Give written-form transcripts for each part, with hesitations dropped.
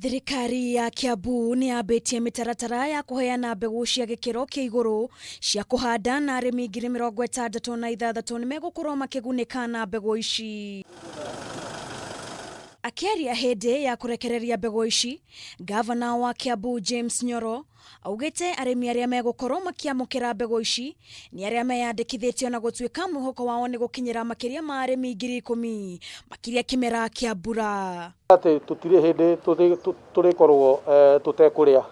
Thirikari ya Kiambu ni yambitie mitaratara ya kuheana mbegu cia gikiro kia iguru cia kuhanda na arimi 66,000 nimegukorwo makigunika na mbegu ici. Akiaria hindi ya kurekereria mbegu ici, Gavana wa Kiambu James Nyoro augite arimi aria megukorwo makiamukira mbegu ici ni aria meyandikithitio na gutuika muhoko wao ni gukinyira makiria ma arimi 10,000 makiria kimera kia mbura. Ati tutire hindi turikorwo tutekuria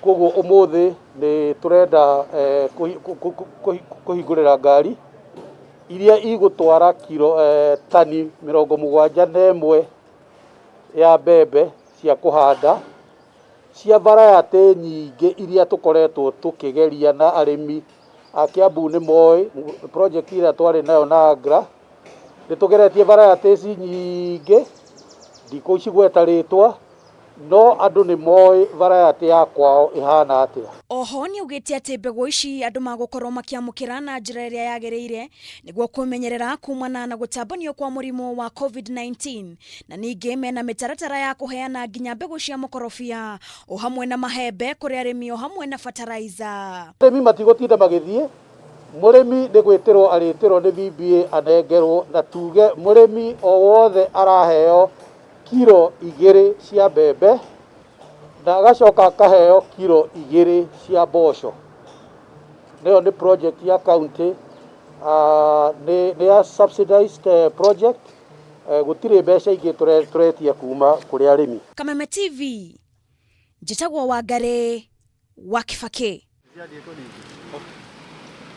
koguo umuthi ni turenda kuhingurira ngari iria igutwara kilo tani 71 ya mbembe cia kuhanda cia variety nyingi iria tukoretwo tukigeria na arimi a Kiambu ni moi project ira twari nayo na Agra nitugeretie varieties nyingi ndiko cigweta ritwa no andu ni moi variety ya kwao ihana atia. Oho ni ugite ati mbegu ici andu magukorwo makiamukira na njira iria yagereire niguo kumenyerera kumana na gutambanio kwa murimu wa COVID-19 na ningi mena mitaratara ya kuheana nginya mbegu cia mukorofia o hamwe na mahembe kuri arimi o hamwe na fertilizer. Arimi matigotinda magithie murimi ni gwitirwo aritirwo ni VBA anengerwo na tuge murimi o wothe araheo kilo 2 cia mbembe na agacoka akaheo kilo 2 cia mboco. Niyo ni project ya county ni ya subsidized project gutire mbeca ingi turetia kuma kuri arimi. Kameme TV njitagwo Wangari wa Kibaki.